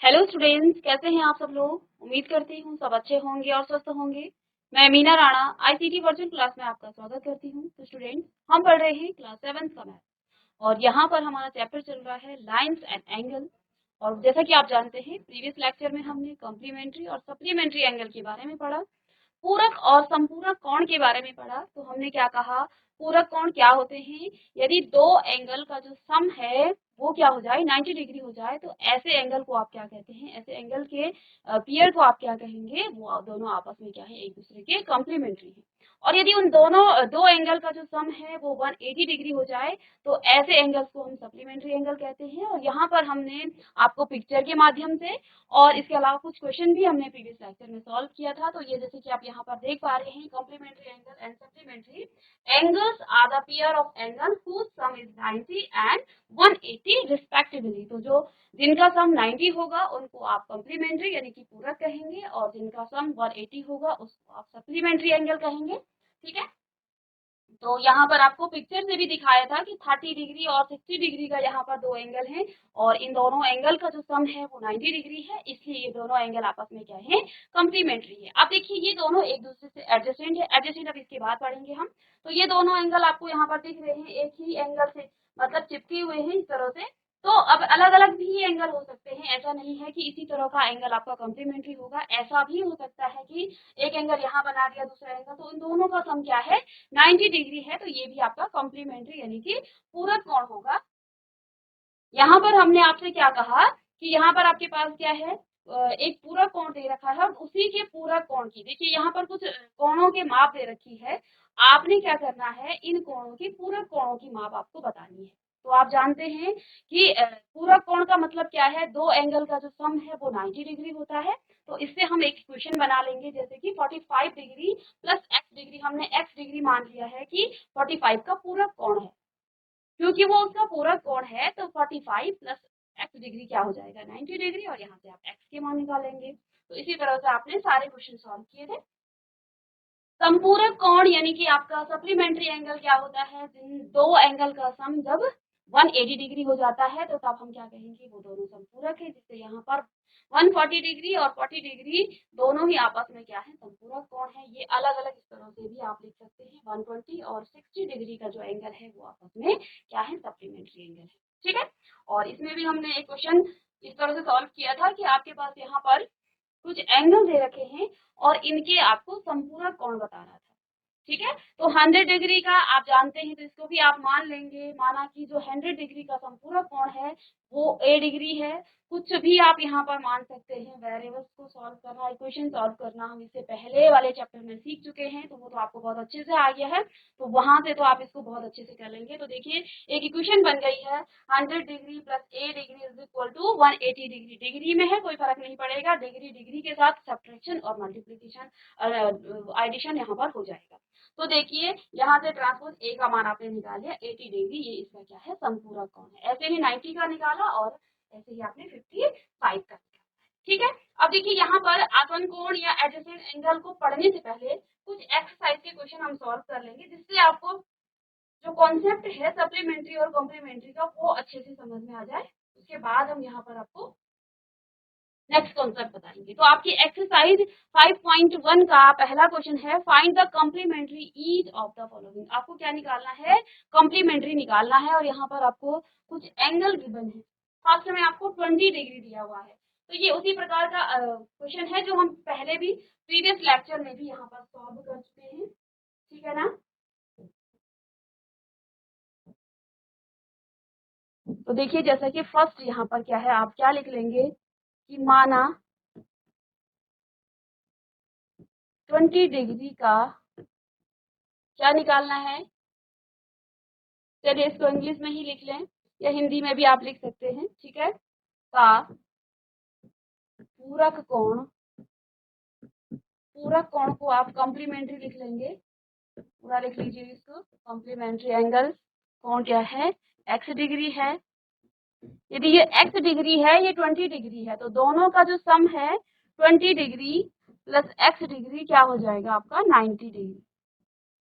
Hello students, कैसे हैं आप सब लोग। उम्मीद करती हूँ सब अच्छे होंगे और स्वस्थ होंगे। मैं Meena Rana ICT virtual class में आपका स्वागत करती हूँ। तो स्टूडेंट्स, हम पढ़ रहे हैं क्लास 7 का मैथ और यहाँ पर हमारा चैप्टर चल रहा है लाइंस एंड एंगल। और जैसा कि आप जानते हैं, प्रीवियस लेक्चर में हमने कॉम्प्लीमेंट्री और सप्लीमेंट्री एंगल के बारे में पढ़ा, पूरक और संपूरक कोण के बारे में पढ़ा। तो हमने क्या कहा, पूरक कोण क्या होते हैं। यदि दो एंगल का जो सम है वो क्या हो जाए, 90 डिग्री हो जाए, तो ऐसे एंगल को आप क्या कहते हैं, ऐसे एंगल के पेयर को आप क्या कहेंगे, वो दोनों आपस में क्या है, एक दूसरे के कॉम्प्लीमेंट्री है। और यदि उन दोनों दो एंगल का जो सम है वो 180 डिग्री हो जाए, तो ऐसे एंगल्स को हम सप्लीमेंट्री एंगल कहते हैं। और यहाँ पर हमने आपको पिक्चर के माध्यम से और इसके अलावा कुछ क्वेश्चन भी हमने प्रीवियस लेक्चर में सॉल्व किया था। तो ये जैसे कि आप यहाँ पर देख पा रहे हैं, complementary angle and supplementary angles are the pair of angle whose sum is 90 and 180 respectively. तो जो जिनका सम 90 होगा उनको आप कॉम्प्लीमेंट्री यानी कि पूरक कहेंगे, और जिनका सम 180 होगा उसको आप सप्लीमेंट्री एंगल कहेंगे। ठीक है, तो यहाँ पर आपको पिक्चर से भी दिखाया था कि 30 डिग्री और 60 डिग्री का यहाँ पर दो एंगल हैं, और इन दोनों एंगल का जो सम है वो 90 डिग्री है, इसलिए ये दोनों एंगल आपस में क्या है, कॉम्प्लीमेंट्री है। अब देखिए, ये दोनों एक दूसरे से एडजेसेंट है। एडजेसेंट अब इसके बाद पढ़ेंगे हम। तो ये दोनों एंगल आपको यहाँ पर दिख रहे हैं, एक ही एंगल से मतलब चिपके हुए हैं इस तरह से। तो अब अलग अलग भी एंगल हो सकते हैं, ऐसा नहीं है कि इसी तरह का एंगल आपका कॉम्प्लीमेंट्री होगा। ऐसा भी हो सकता है कि एक एंगल यहाँ बना दिया, दूसरा एंगल, तो इन दोनों का सम क्या है, 90 डिग्री है। तो ये भी आपका कॉम्प्लीमेंट्री यानी कि पूरक कोण होगा। यहाँ पर हमने आपसे क्या कहा कि यहाँ पर आपके पास क्या है, एक पूरक कोण दे रखा है, और उसी के पूरक कोण की देखिए यहाँ पर कुछ कोणों के माप दे रखी है। आपने क्या करना है, इन कोणों की पूरक कोणों की माप आपको बतानी है। तो आप जानते हैं कि पूरक कोण का मतलब क्या है, दो एंगल का जो सम है वो 90 डिग्री होता है। तो इससे हम एक इक्वेशन बना लेंगे, जैसे कि 45 डिग्री प्लस एक्स डिग्री, हमने एक्स डिग्री मान लिया है कि 45 का पूरक कोण है, क्योंकि वो उसका पूरक कोण है। तो 45 प्लस एक्स डिग्री क्या हो जाएगा, 90 डिग्री, और यहाँ से आप एक्स के मान निकालेंगे। तो इसी तरह से आपने सारे क्वेश्चन सॉल्व किए थे। संपूरक कोण यानी कि आपका सप्लीमेंट्री एंगल क्या होता है, जिन दो एंगल का सम जब 180 डिग्री हो जाता है तो तब हम क्या कहेंगे, वो दोनों संपूरक है। जिससे यहाँ पर 140 डिग्री और 40 डिग्री दोनों ही आपस में क्या है, संपूरक कोण है। ये अलग अलग इस तरह से भी आप लिख सकते हैं, 120 और 60 डिग्री का जो एंगल है वो आपस में क्या है, सप्लीमेंट्री एंगल है। ठीक है, और इसमें भी हमने एक क्वेश्चन इस तरह से सॉल्व किया था कि आपके पास यहाँ पर कुछ एंगल दे रखे हैं और इनके आपको संपूरक कोण बताना था। ठीक है, तो 100 डिग्री का आप जानते हैं, तो इसको भी आप मान लेंगे, माना कि जो 100 डिग्री का संपूरक कोण है वो ए डिग्री है। कुछ भी आप यहाँ पर मान सकते हैं, वेरिएबल्स को सॉल्व करना, इक्वेशन सॉल्व करना हम इससे पहले वाले चैप्टर में सीख चुके हैं, तो वो तो आपको बहुत अच्छे से आ गया है। तो वहां से तो आप इसको बहुत अच्छे से कर लेंगे। तो देखिए, एक इक्वेशन बन गई है, 100 degree plus A degree is equal to 180 degree. Degree में है कोई फर्क नहीं पड़ेगा, डिग्री डिग्री के साथ सब्ट्रैक्शन और मल्टीप्लीकेशन एडिशन यहाँ पर हो जाएगा। तो देखिए, यहाँ से ट्रांसपोज ए का मान आपने निकाल लिया 80 डिग्री, ये इसका क्या है, संपूरक कोण है। ऐसे ही 90 का निकाला और ऐसे ही आपने 55 का निकाला। ठीक है, अब देखिए यहाँ पर आसवन कोण या एडजेसेंट एंगल को पढ़ने से पहले कुछ एक्सरसाइज के क्वेश्चन हम सॉल्व कर लेंगे, जिससे आपको जो कॉन्सेप्ट है सप्लीमेंट्री और कॉम्प्लीमेंट्री का वो अच्छे से समझ में आ जाए। उसके बाद हम यहाँ पर आपको नेक्स्ट कॉन्सेप्ट बताएंगे। तो आपकी एक्सरसाइज 5.1 का पहला क्वेश्चन है, find the complementary each of the following. आपको क्या निकालना है, कॉम्प्लीमेंट्री निकालना है। और यहाँ पर आपको कुछ एंगल गिवन है, फर्स्ट में आपको 20 डिग्री दिया हुआ है। तो ये उसी प्रकार का क्वेश्चन है जो हम पहले भी प्रीवियस लेक्चर में भी यहाँ पर सॉल्व कर चुके हैं। ठीक है ना, तो देखिए जैसा कि फर्स्ट यहाँ पर क्या है, आप क्या लिख लेंगे कि माना 20 डिग्री का क्या निकालना है। चलिए इसको इंग्लिश में ही लिख लें या हिंदी में भी आप लिख सकते हैं। ठीक है, का पूरक कोण, पूरक कोण को आप कॉम्प्लीमेंट्री लिख लेंगे, पूरा लिख लीजिए इसको। कॉम्प्लीमेंट्री एंगल कोण क्या है, एक्स डिग्री है। यदि ये एक्स डिग्री है, ये 20 डिग्री है, तो दोनों का जो सम है 20 डिग्री प्लस एक्स डिग्री क्या हो जाएगा आपका, 90 डिग्री।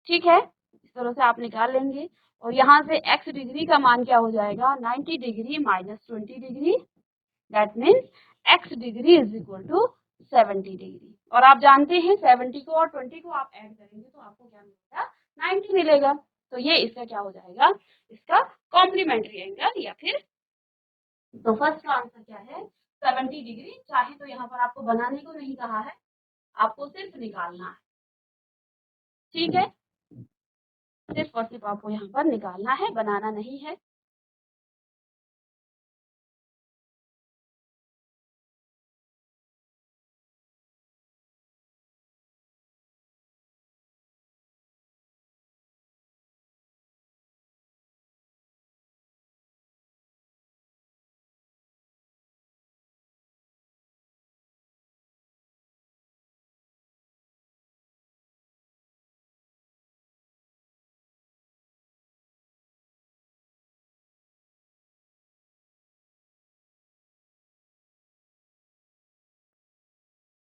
ठीक है, इस तरह से आप निकाल लेंगे। और यहाँ से x डिग्री का मान क्या हो जाएगा, 90 degree minus 20 degree. That means x degree is equal to 70 degree. और आप जानते हैं 70 को और 20 को आप ऐड करेंगे तो आपको क्या मिलेगा, 90 मिलेगा। तो ये इसका क्या हो जाएगा, इसका कॉम्प्लीमेंट्री एंगल या फिर तो फर्स्ट का आंसर क्या है 70 डिग्री। चाहे तो यहाँ पर आपको बनाने को नहीं कहा है, आपको सिर्फ निकालना है, ठीक है, सिर्फ और सिर्फ आपको यहाँ पर निकालना है, बनाना नहीं है।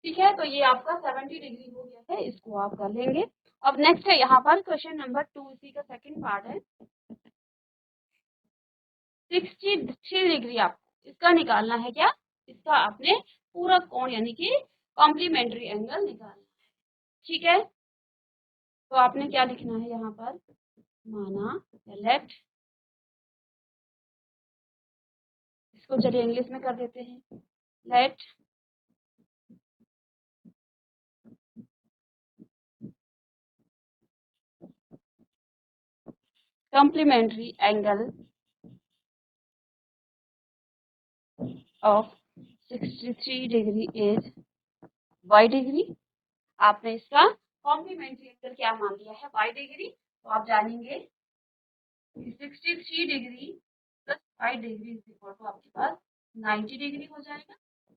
ठीक है, तो ये आपका 70 डिग्री हो गया है, इसको आप कर लेंगे। अब नेक्स्ट है यहाँ पर क्वेश्चन नंबर 2, इसी का सेकंड पार्ट है। 63 डिग्री आपको इसका निकालना है, क्या इसका आपने पूरा कोण यानी कि कॉम्प्लीमेंट्री एंगल निकालना है, ठीक है। तो आपने क्या लिखना है यहाँ पर, माना लेट, इसको चलिए इंग्लिश में कर देते हैं, late complementary angle of 63 degree is y degree। आपने इसका कॉम्प्लीमेंट्री एंगल क्या मान लिया है, y डिग्री। तो आप जानेंगे 63 degree plus 5 degree is equal to आपके पास 90 डिग्री हो जाएगा।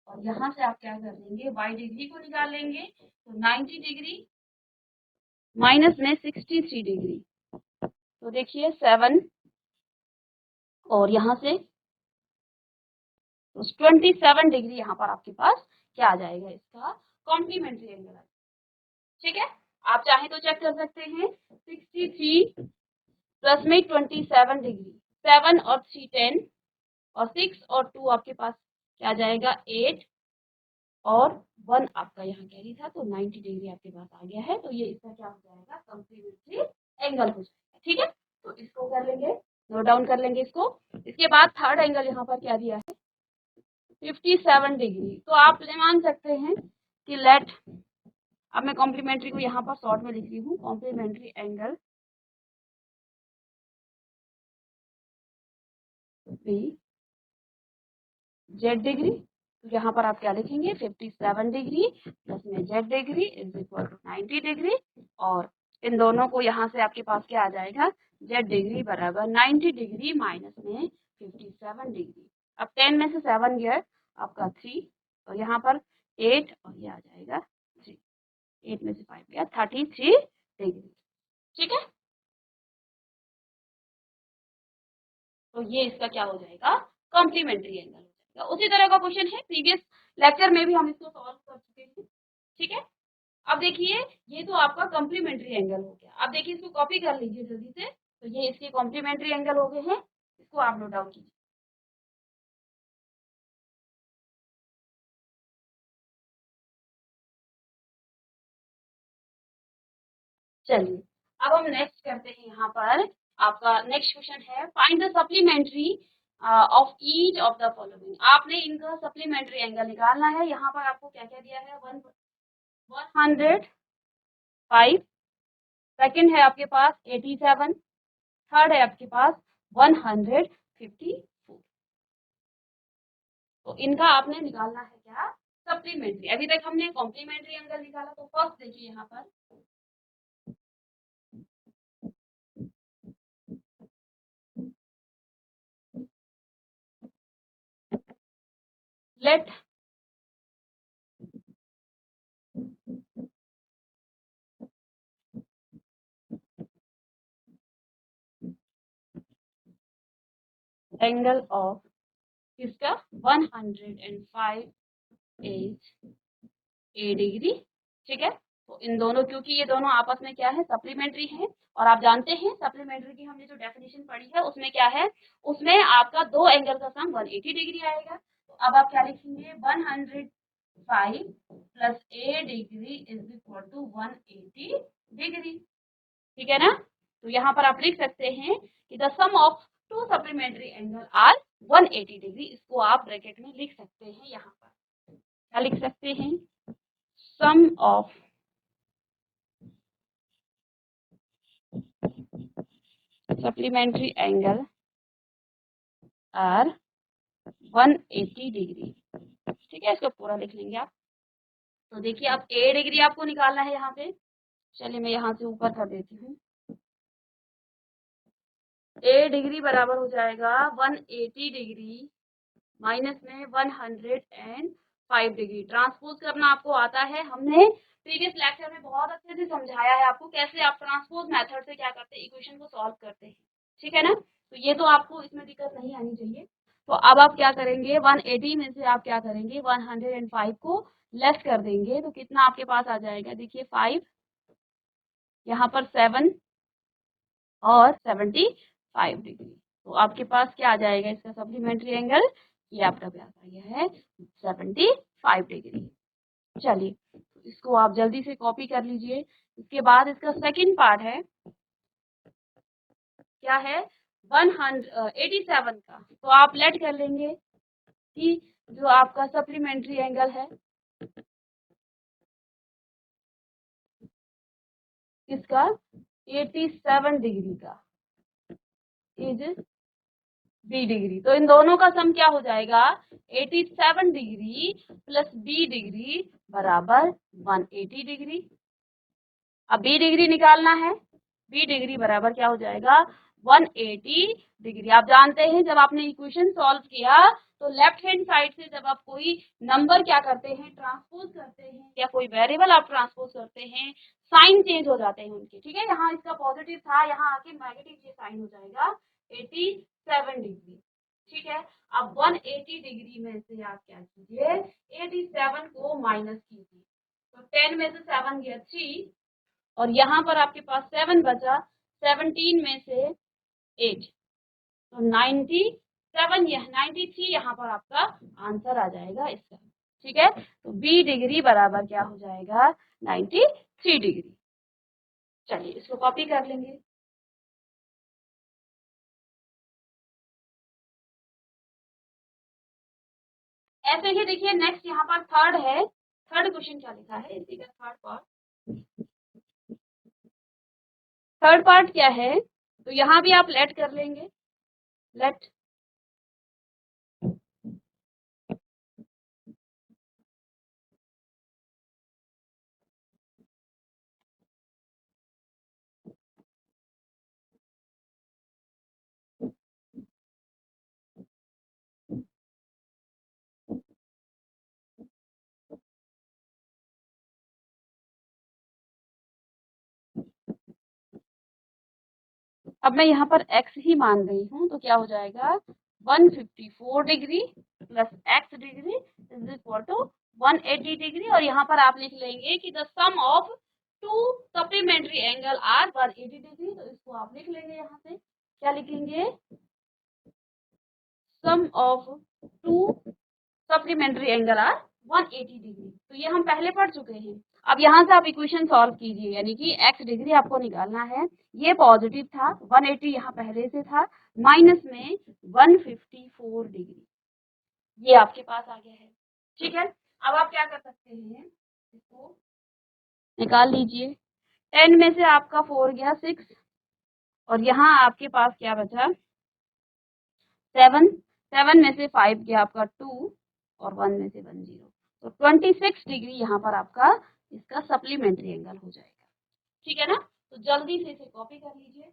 और यहाँ से आप क्या कर लेंगे, y डिग्री को निकाल लेंगे। तो 90 डिग्री माइनस में 63 डिग्री, तो देखिए 7 और यहाँ से तो 27 डिग्री यहाँ पर आपके पास क्या आ जाएगा, इसका कॉम्प्लीमेंट्री एंगल, ठीक है। आप चाहे तो चेक कर सकते हैं, 63 प्लस में 27 डिग्री, 7 और 3 10 और 6 और 2 आपके पास क्या आ जाएगा 8 और 1 आपका यहाँ कैरी था, तो 90 डिग्री आपके पास आ गया है। तो ये इसका क्या हो जाएगा, कॉम्प्लीमेंट्री एंगल हो जाएगा, ठीक है। तो इसको कर लेंगे, नोट डाउन कर लेंगे इसको। इसके बाद थर्ड एंगल यहाँ पर क्या दिया है 57 डिग्री। तो आप मान सकते हैं कि लेट, अब मैं कॉम्प्लीमेंट्री को यहाँ पर शॉर्ट में लिख रही हूँ, complementary angle be Z degree. तो यहाँ पर आप क्या लिखेंगे 57 डिग्री प्लस में Z degree is equal to 90 degree. और इन दोनों को यहाँ से आपके पास क्या आ जाएगा, जेड डिग्री बराबर 90 डिग्री माइनस में 57 डिग्री। अब 10 में से 7 गया आपका 3, और यहाँ पर 8 और ये आ जाएगा 3, 8 में से 5 गया 33 डिग्री, ठीक है। तो ये इसका क्या हो जाएगा, कॉम्प्लीमेंट्री एंगल हो जाएगा। उसी तरह का क्वेश्चन है, प्रीवियस लेक्चर में भी हम इसको सॉल्व कर चुके हैं, ठीक है। अब देखिए ये तो आपका कॉम्प्लीमेंट्री एंगल हो गया। अब देखिए इसको कॉपी कर लीजिए जल्दी से। तो ये इसके कॉम्प्लीमेंट्री एंगल हो गए हैं, इसको आप नोट डाउन कीजिए। चलिए अब हम नेक्स्ट करते हैं, यहाँ पर आपका नेक्स्ट क्वेश्चन है, find the supplementary of each of the following. आपने इनका सप्लीमेंट्री एंगल निकालना है। यहाँ पर आपको क्या क्या दिया है, 105, सेकंड है आपके पास 87, थर्ड है आपके पास 154। तो इनका आपने निकालना है क्या, सप्लीमेंट्री। अभी तक हमने कॉम्प्लीमेंट्री एंगल निकाला। तो फर्स्ट देखिए यहाँ पर लेट एंगल ऑफ किसका 105 इज ए डिग्री, ठीक है। तो इन दोनों, क्योंकि ये दोनों आपस में क्या है, सप्लीमेंट्री है। और आप जानते हैं सप्लीमेंट्री की हमने जो डेफिनेशन पढ़ी है उसमें क्या है, उसमें आपका दो एंगल का सम 180 डिग्री आएगा। तो अब आप क्या लिखेंगे 105 plus A degree is equal to 180 degree. ठीक है ना। तो यहाँ पर आप लिख सकते हैं कि the sum of two supplementary angle are 180 degree. इसको आप ब्रैकेट में लिख सकते हैं। यहाँ पर क्या लिख सकते हैं, sum of supplementary angle are 180 degree. ठीक है, इसको पूरा लिख लेंगे आप। तो देखिए अब ए डिग्री आपको निकालना है यहाँ पे। चलिए मैं यहाँ से ऊपर कर देती हूँ। ए डिग्री बराबर हो जाएगा 180 डिग्री माइनस में 105 डिग्री। ट्रांसपोज करना आपको आता है, हमने प्रीवियस लेक्चर में बहुत अच्छे से समझाया है आपको कैसे आप ट्रांसपोज मेथड से क्या करते हैं, इक्वेशन को सॉल्व करते हैं। ठीक है ना। तो ये तो आपको इसमें दिक्कत नहीं आनी चाहिए। तो अब आप क्या करेंगे, 180 में से आप क्या करेंगे 105 को लेस कर देंगे तो कितना आपके पास आ जाएगा, देखिए 5, यहाँ पर 7 और 75 डिग्री। तो आपके पास क्या आ जाएगा इसका सप्लीमेंट्री एंगल, ये आपका पास आ गया है 75 डिग्री। चलिए इसको आप जल्दी से कॉपी कर लीजिए। इसके बाद इसका सेकंड पार्ट है, क्या है 187 का। तो आप लेट कर लेंगे कि जो आपका सप्लीमेंट्री एंगल है इसका 87 डिग्री का इज बी डिग्री। तो इन दोनों का सम क्या हो जाएगा 87 डिग्री प्लस बी डिग्री बराबर 180 डिग्री। अब बी डिग्री निकालना है, बी डिग्री बराबर क्या हो जाएगा 180 डिग्री। आप जानते हैं जब आपने इक्वेशन सॉल्व किया तो लेफ्ट हैंड साइड से जब आप कोई नंबर क्या करते हैं ट्रांसपोज करते हैं या कोई वेरिएबल आप ट्रांसपोज करते हैं साइन चेंज हो जाते हैं उनके। ठीक है, यहाँ इसका पॉजिटिव था, यहाँ आके नेगेटिव ये साइन हो जाएगा 87 डिग्री। ठीक है, अब 180 डिग्री में से आप क्या कीजिए 87 को माइनस कीजिए। तो 10 में से 7 गया 3 और यहाँ पर आपके पास 7 बचा, 17 में से 8 तो 97, यह 93 यहाँ पर आपका आंसर आ जाएगा इसका। ठीक है, तो बी डिग्री बराबर क्या हो जाएगा 93 डिग्री। चलिए इसको कॉपी कर लेंगे। ऐसे ही देखिए नेक्स्ट यहाँ पर थर्ड है। थर्ड क्वेश्चन क्या लिखा है इसी का थर्ड पार्ट। थर्ड पार्ट क्या है, तो यहाँ भी आप लेट कर लेंगे, लेट अब मैं यहाँ पर x ही मान रही हूँ तो क्या हो जाएगा 154 degree plus x degree is equal to 180 degree. और यहाँ पर आप लिख लेंगे कि the sum of two supplementary angle are 180 degree. तो इसको आप लिख लेंगे, यहाँ से क्या लिखेंगे sum of two supplementary angle are 180 degree. तो ये हम पहले पढ़ चुके हैं। अब यहाँ से आप इक्वेशन सॉल्व कीजिए, यानी कि x डिग्री आपको निकालना है। ये पॉजिटिव था 180 यहाँ पहले से था, माइनस में 154 डिग्री ये आपके पास आ गया है। ठीक है, अब आप क्या कर सकते हैं, इसको निकाल लीजिए। 10 में से आपका 4 गया 6 और यहाँ आपके पास क्या बचा 7, 7 में से 5 गया आपका 2 और 1 में से 1 0। तो 26 डिग्री यहाँ पर आपका इसका सप्लीमेंट्री एंगल हो जाएगा। ठीक है ना। तो जल्दी से इसे कॉपी कर लीजिए।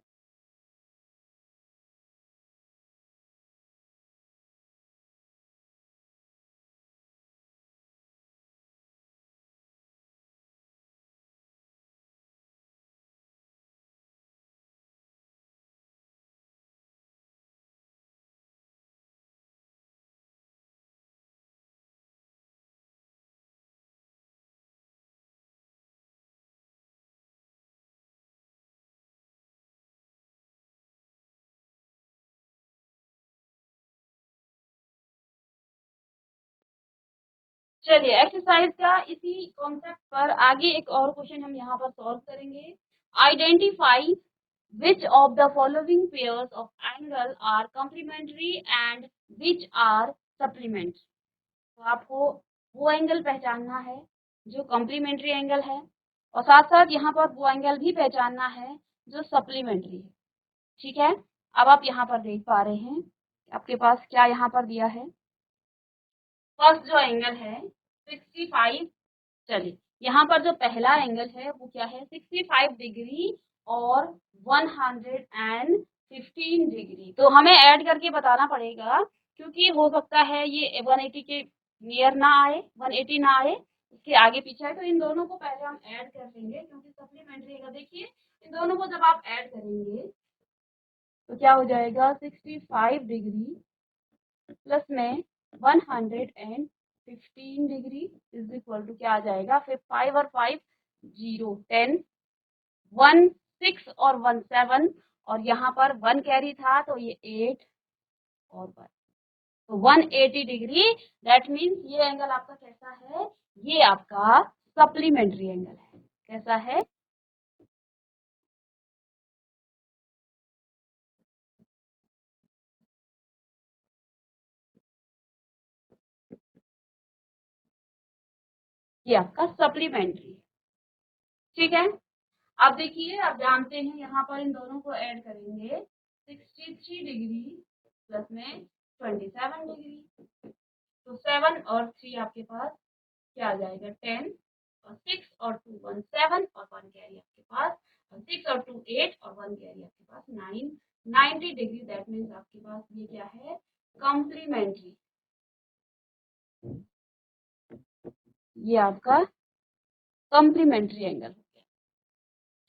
चलिए एक्सरसाइज का इसी कॉन्सेप्ट पर आगे एक और क्वेश्चन हम यहाँ पर सॉल्व करेंगे। Identify which of the following pairs of angle are complementary and which are supplement। तो आपको वो एंगल पहचानना है जो कॉम्प्लीमेंट्री एंगल है और साथ साथ यहाँ पर वो एंगल भी पहचानना है जो सप्लीमेंट्री है। ठीक है, अब आप यहाँ पर देख पा रहे हैं आपके पास क्या यहाँ पर दिया है। फर्स्ट जो एंगल है 65, चलिए यहाँ पर जो पहला एंगल है वो क्या है 65 डिग्री और 115 डिग्री। तो हमें ऐड करके बताना पड़ेगा क्योंकि हो सकता है ये 180 के नियर ना आए, 180 ना आए, उसके आगे पीछे है। तो इन दोनों को पहले हम ऐड कर लेंगे क्योंकि सप्लीमेंट्री है। देखिए इन दोनों को जब आप ऐड करेंगे तो क्या हो जाएगा 65 डिग्री प्लस में 115 डिग्री इज इक्वल टू क्या आ जाएगा, फिर 5 और 5 0 10 1 6 और 1 7 और यहाँ पर 1 कैरी था तो ये 8 और 1 तो 180 डिग्री। दैट मीन्स ये एंगल आपका कैसा है, ये आपका सप्लीमेंट्री एंगल है। कैसा है, ये आपका सप्लीमेंट्री। ठीक है, अब देखिए आप जानते हैं यहाँ पर इन दोनों को ऐड करेंगे 63 डिग्री प्लस में 27 डिग्री तो 7 और 3 आपके पास क्या आ जाएगा 10 और 6 और 2 1 7 और 1 कैरी आपके पास और 6 और 2 8 और 1 कैरी आपके पास 9 90 डिग्री। दैट मीन्स आपके पास ये क्या है कॉम्प्लीमेंट्री, ये आपका कॉम्प्लीमेंट्री एंगल हो गया।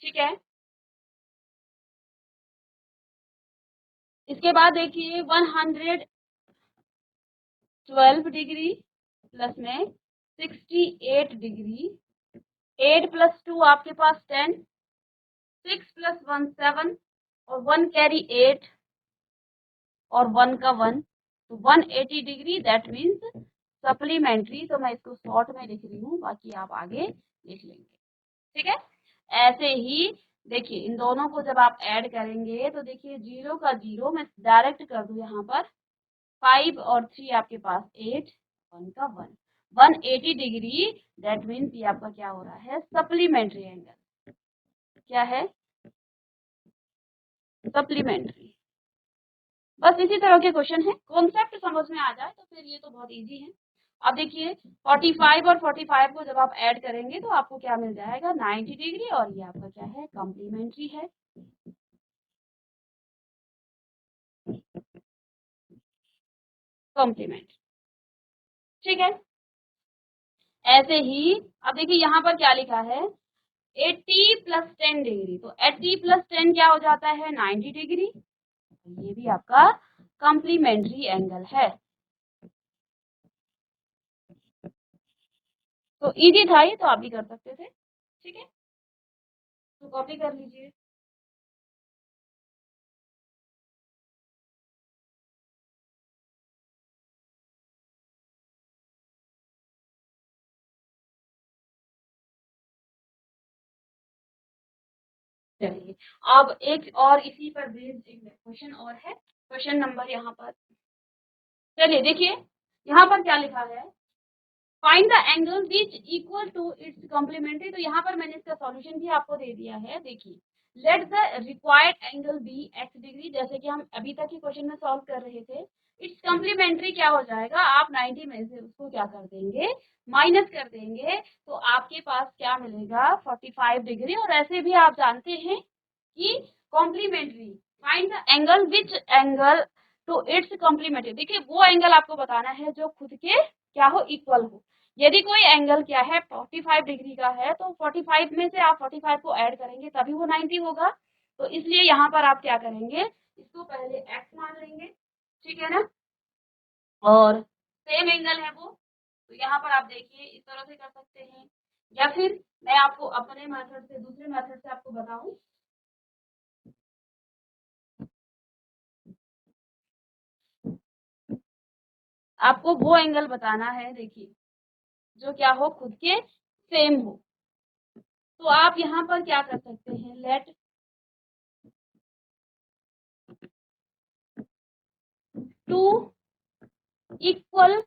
ठीक है, इसके बाद देखिए 112 डिग्री प्लस में 68 डिग्री 8 प्लस 2 आपके पास 10 6 प्लस 1 7 और 1 कैरी 8 और 1 का 1 तो 180 डिग्री। That means supplementary. तो मैं इसको शॉर्ट में लिख रही हूँ, बाकी आप आगे लिख लेंगे। ठीक है, ऐसे ही देखिए इन दोनों को जब आप ऐड करेंगे तो देखिए 0 का 0 मैं डायरेक्ट कर दूं यहाँ पर 5 और 3 आपके पास 8 1 का 1 180 डिग्री। दैट मीन्स ये आपका क्या हो रहा है सप्लीमेंट्री एंगल। क्या है सप्लीमेंट्री। बस इसी तरह के क्वेश्चन है, कॉन्सेप्ट समझ में आ जाए तो फिर ये तो बहुत इजी है। अब देखिए 45 और 45 को जब आप ऐड करेंगे तो आपको क्या मिल जाएगा 90 डिग्री और ये आपका क्या है कॉम्प्लीमेंट्री है। कॉम्प्लीमेंट। ठीक है, ऐसे ही अब देखिए यहाँ पर क्या लिखा है 80 प्लस 10 डिग्री तो 80 प्लस 10 क्या हो जाता है 90 डिग्री। ये भी आपका कॉम्प्लीमेंट्री एंगल है। तो इजी था ये, तो आप भी कर सकते थे। ठीक है, तो कॉपी कर लीजिए। चलिए अब एक और इसी पर बेस्ड एक क्वेश्चन और है, क्वेश्चन नंबर यहाँ पर चलिए देखिए यहाँ पर क्या लिखा है find the angle which equal to its complementary. तो यहाँ पर मैंने इसका सॉल्यूशन भी आपको दे दिया है। देखिए let the required angle be X degree, जैसे कि हम अभी तक के क्वेश्चन में सॉल्व कर रहे थे। इट्स कॉम्प्लीमेंट्री क्या हो जाएगा, आप 90 में से उसको क्या कर देंगे माइनस कर देंगे तो आपके पास क्या मिलेगा 45 डिग्री। और ऐसे भी आप जानते हैं कि complementary find the angle which angle to its complementary. देखिए वो एंगल आपको बताना है जो खुद के क्या हो इक्वल हो। यदि कोई एंगल क्या है 45 डिग्री का है तो 45 में से आप 45 को ऐड करेंगे तभी वो 90 होगा। तो इसलिए यहाँ पर आप क्या करेंगे इसको पहले x मान लेंगे। ठीक है ना, और सेम एंगल है वो तो यहाँ पर आप देखिए इस तरह से कर सकते हैं या फिर मैं आपको अपने मेथड से दूसरे मेथड से आपको बताऊं। आपको वो एंगल बताना है देखिए जो क्या हो, खुद के सेम हो। तो आप यहाँ पर क्या कर सकते हैं, let two equal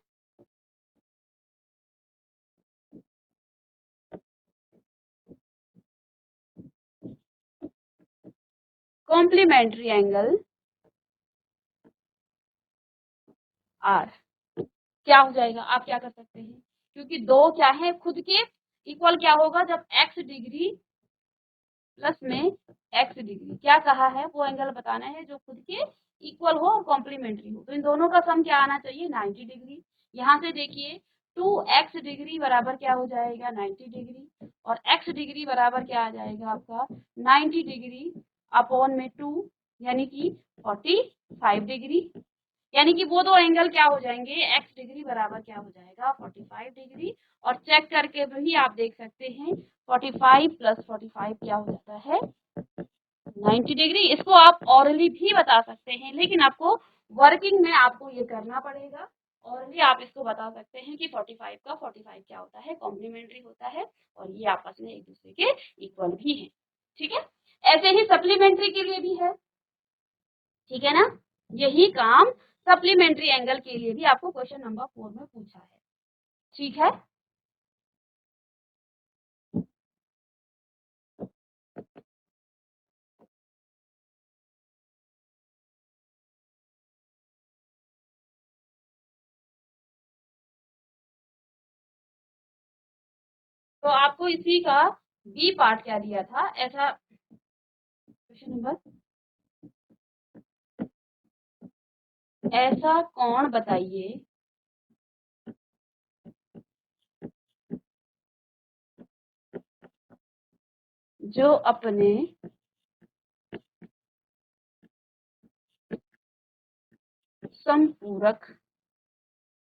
complementary angle are क्या हो जाएगा, आप क्या कर सकते हैं, क्योंकि दो क्या है खुद के इक्वल, क्या होगा जब x डिग्री प्लस में x डिग्री, क्या कहा है, वो एंगल बताना है जो खुद के इक्वल हो और कॉम्प्लीमेंट्री हो। तो इन दोनों का सम क्या आना चाहिए, 90 डिग्री। यहाँ से देखिए 2x डिग्री बराबर क्या हो जाएगा, 90 डिग्री, और x डिग्री बराबर क्या आ जाएगा आपका 90 डिग्री अपॉन में 2 यानी कि 45 डिग्री। यानी कि वो दो एंगल क्या हो जाएंगे, x डिग्री बराबर क्या हो जाएगा 45 डिग्री। और चेक करके भी आप देख सकते हैं 45 प्लस 45 क्या हो जाता है 90 डिग्री। इसको आप ऑरली भी बता सकते हैं, लेकिन आपको वर्किंग में आपको ये करना पड़ेगा। ऑरली आप इसको बता सकते हैं कि 45 का 45 क्या होता है, कॉम्प्लीमेंट्री होता है, और ये आपस में एक दूसरे के इक्वल भी है। ठीक है, ऐसे ही सप्लीमेंट्री के लिए भी है, ठीक है ना। यही काम सप्लीमेंट्री एंगल के लिए भी आपको क्वेश्चन नंबर 4 में पूछा है। ठीक है, तो आपको इसी का बी पार्ट क्या दिया था, ऐसा क्वेश्चन नंबर, ऐसा कौन बताइए जो अपने समपूरक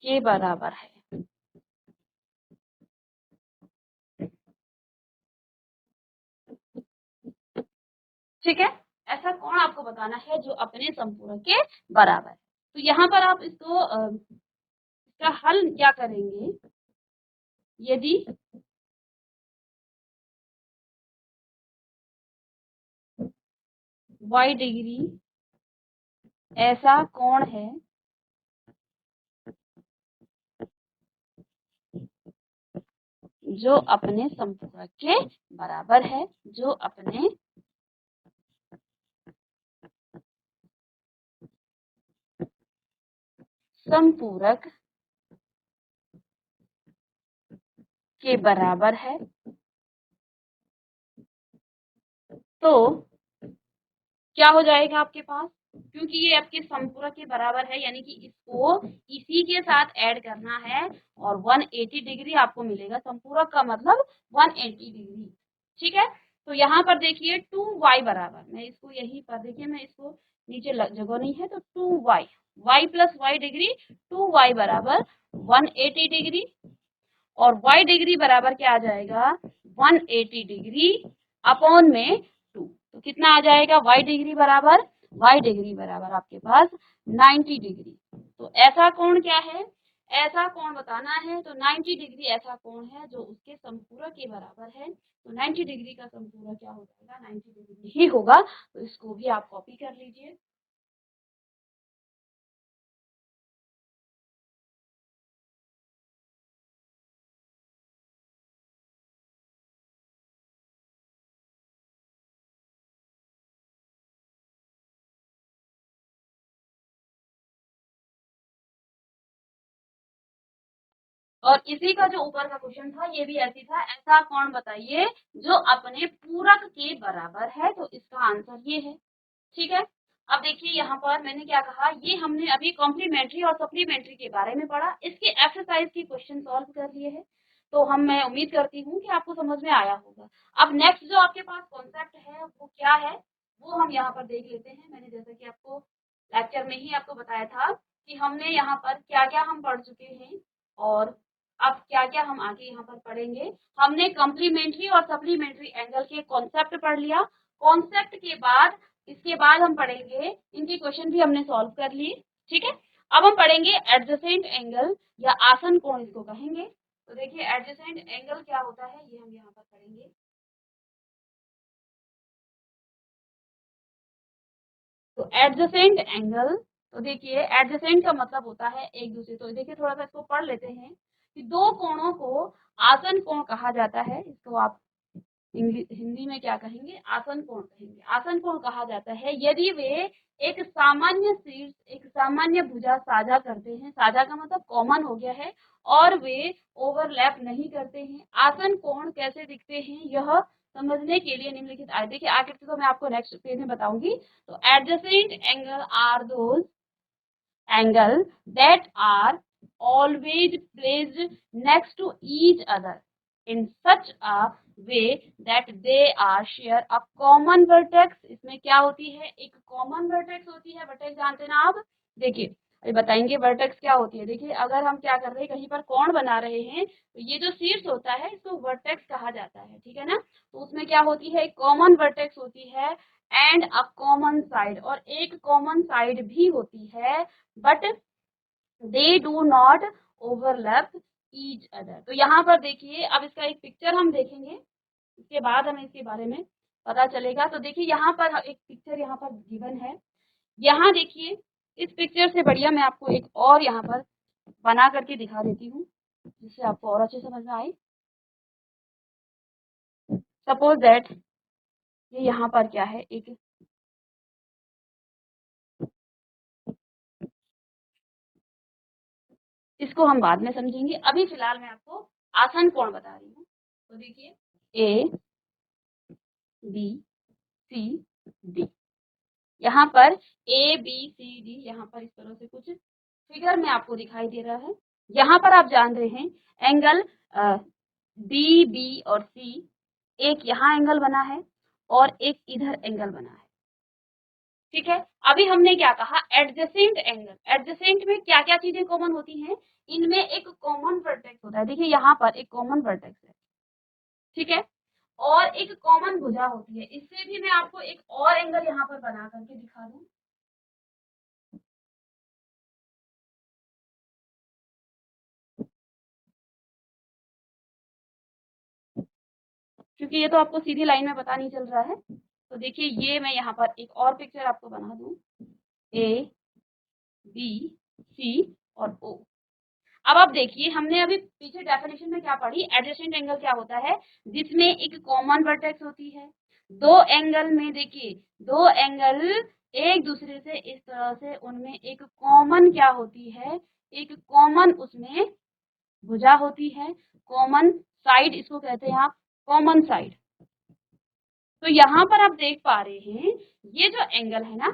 के बराबर है। ठीक है, ऐसा कौन आपको बताना है जो अपने समपूरक के बराबर है। तो यहाँ पर आप इसको इसका हल क्या करेंगे, यदि y डिग्री ऐसा कौन है जो अपने समपूरक के बराबर है, जो अपने समपूरक के बराबर है, तो क्या हो जाएगा आपके पास, क्योंकि ये आपके समपूरक के बराबर है, यानी कि इसको इसी के साथ ऐड करना है और 180 डिग्री आपको मिलेगा। समपूरक का मतलब 180 डिग्री। ठीक है, तो यहाँ पर देखिए 2y बराबर, मैं इसको यहीं पर देखिए, मैं इसको नीचे जगह नहीं है, तो 2y, y plus y degree, 2y बराबर 180 डिग्री, और y डिग्री बराबर क्या आ जाएगा 180 डिग्री अपॉन में 2। तो कितना आ जाएगा y डिग्री बराबर, y डिग्री बराबर आपके पास 90 डिग्री। तो ऐसा कोण क्या है, ऐसा कोण बताना है, तो 90 डिग्री ऐसा कोण है जो उसके समपूरक के बराबर है। तो 90 डिग्री का समपूरक क्या हो जाएगा, 90 डिग्री ही होगा। तो इसको भी आप कॉपी कर लीजिए। और इसी का जो ऊपर का क्वेश्चन था ये भी ऐसी था, ऐसा कौन बताइए जो अपने पूरक के बराबर है। तो इसका आंसर ये है। ठीक है, अब देखिए यहाँ पर मैंने क्या कहा, ये हमने अभी कॉम्प्लीमेंट्री और सप्लीमेंट्री के बारे में पढ़ा, इसके एक्सरसाइज के क्वेश्चन सॉल्व कर लिए हैं। तो मैं उम्मीद करती हूँ कि आपको समझ में आया होगा। अब नेक्स्ट जो आपके पास कॉन्सेप्ट है वो क्या है, वो हम यहाँ पर देख लेते हैं। मैंने जैसा कि आपको लेक्चर में ही आपको बताया था कि हमने यहाँ पर क्या क्या हम पढ़ चुके हैं, और अब क्या क्या हम आगे यहाँ पर पढ़ेंगे। हमने कॉम्प्लीमेंट्री और सप्लीमेंट्री एंगल के कॉन्सेप्ट पढ़ लिया। कॉन्सेप्ट के बाद इसके बाद हम पढ़ेंगे, इनके क्वेश्चन भी हमने सॉल्व कर लिए। ठीक है, अब हम पढ़ेंगे एडजेसेंट एंगल या आसन कोण इसको कहेंगे। तो देखिए एडजेसेंट एंगल क्या होता है ये हम यहाँ पर पढ़ेंगे। तो एडजेसेंट एंगल, तो देखिए एडजेसेंट का मतलब होता है एक दूसरे। तो देखिए थोड़ा सा इसको पढ़ लेते हैं कि दो कोणों को आसन कोण कहा जाता है। इसको आप हिंदी में क्या कहेंगे, आसन कोण कहेंगे। आसन कोण कहा जाता है यदि वे एक सामान्य शीर्ष, एक सामान्य भुजा साझा करते हैं। साझा का मतलब कॉमन हो गया है, और वे ओवरलैप नहीं करते हैं। आसन कोण कैसे दिखते हैं यह समझने के लिए निम्नलिखित आए। देखिए आकृति तो मैं आपको नेक्स्ट पेज में बताऊंगी। तो adjacent angle are those angle that are always placed next to each other in such a way that they are share a common vertex। इसमें क्या होती है, एक कॉमन वर्टेक्स होती है। वर्टेक्स जानते हैं ना आप, देखिए अभी बताएंगे वर्टेक्स क्या होती है। देखिए अगर हम क्या कर रहे हैं, कहीं पर कोण बना रहे हैं, तो ये जो शीर्ष होता है इसको वर्टेक्स कहा जाता है, ठीक है ना। तो उसमें क्या होती है, एक कॉमन वर्टेक्स होती है एंड अ कॉमन साइड, और एक कॉमन साइड भी होती है, but they do not overlap each other. तो यहाँ पर देखिए अब इसका एक पिक्चर हम देखेंगे, इसके बाद हमें इसके बारे में पता चलेगा। तो देखिए यहाँ पर एक पिक्चर यहाँ पर गिवन है। यहाँ देखिए इस पिक्चर से बढ़िया मैं आपको एक और यहाँ पर बना करके दिखा देती हूँ, जिससे आपको और अच्छे समझ में आए। सपोज दैट ये यहाँ पर क्या है, एक इसको हम बाद में समझेंगे। अभी फिलहाल मैं आपको आसन कोण बता रही हूँ। तो देखिए ए बी सी डी, यहाँ पर ए बी सी डी, यहाँ पर इस तरह से कुछ फिगर में आपको दिखाई दे रहा है। यहाँ पर आप जान रहे हैं एंगल डी बी और सी, एक यहाँ एंगल बना है और एक इधर एंगल बना है, ठीक है। अभी हमने क्या कहा, एडजेसेंट एंगल। एडजेसेंट में क्या क्या चीजें कॉमन होती हैं, इनमें एक कॉमन वर्टेक्स होता है। देखिए यहाँ पर एक कॉमन वर्टेक्स है, ठीक है, और एक कॉमन भुजा होती है। इससे भी मैं आपको एक और एंगल यहाँ पर बना करके दिखा दूं। क्योंकि ये तो आपको सीधी लाइन में पता नहीं चल रहा है। तो देखिए ये मैं यहाँ पर एक और पिक्चर आपको बना दूं, ए बी सी और ओ। अब आप देखिए हमने अभी पीछे डेफिनेशन में क्या पढ़ी, एडजेसेंट एंगल क्या होता है, जिसमें एक कॉमन वर्टेक्स होती है। दो एंगल में देखिए, दो एंगल एक दूसरे से इस तरह से, उनमें एक कॉमन क्या होती है, एक कॉमन उसमें भुजा होती है, कॉमन साइड इसको कहते हैं आप, कॉमन साइड। तो यहाँ पर आप देख पा रहे हैं ये जो एंगल है ना,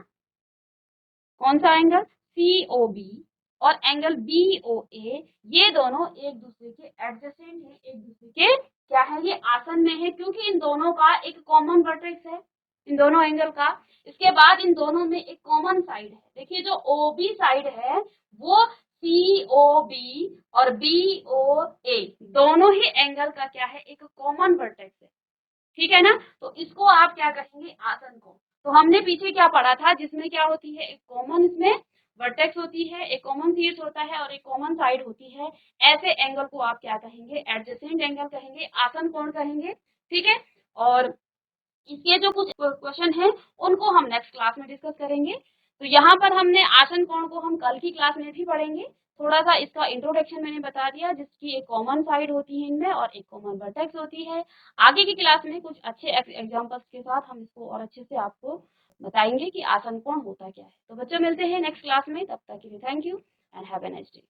कौन सा एंगल, सी ओ बी और एंगल बी ओ ए, ये दोनों एक दूसरे के एडजेसेंट है, एक दूसरे के क्या है, ये आसन में है, क्योंकि इन दोनों का एक कॉमन वर्टेक्स है, इन दोनों एंगल का। इसके बाद इन दोनों में एक कॉमन साइड है। देखिए जो ओ बी साइड है वो सी ओ बी और बी ओ ए दोनों ही एंगल का क्या है, एक कॉमन वर्टेक्स है, ठीक है ना। तो इसको आप क्या कहेंगे, आसन कोण। तो हमने पीछे क्या पढ़ा था, जिसमें क्या होती है, एक कॉमन इसमें वर्टेक्स होती है, एक कॉमन शीर्ष होता है और एक कॉमन साइड होती है। ऐसे एंगल को आप क्या कहेंगे, एडजेसेंट एंगल कहेंगे, आसन कोण कहेंगे, ठीक है। और इसके जो कुछ क्वेश्चन हैं उनको हम नेक्स्ट क्लास में डिस्कस करेंगे। तो यहाँ पर हमने आसन कोण को हम कल की क्लास में भी पढ़ेंगे। थोड़ा सा इसका इंट्रोडक्शन मैंने बता दिया, जिसकी एक कॉमन साइड होती है इनमें और एक कॉमन वर्टेक्स होती है। आगे की क्लास में कुछ अच्छे एग्जांपल्स के साथ हम इसको और अच्छे से आपको बताएंगे कि आसन कोण होता क्या है। तो बच्चों मिलते हैं नेक्स्ट क्लास में, तब तक के लिए thank you and have a nice day.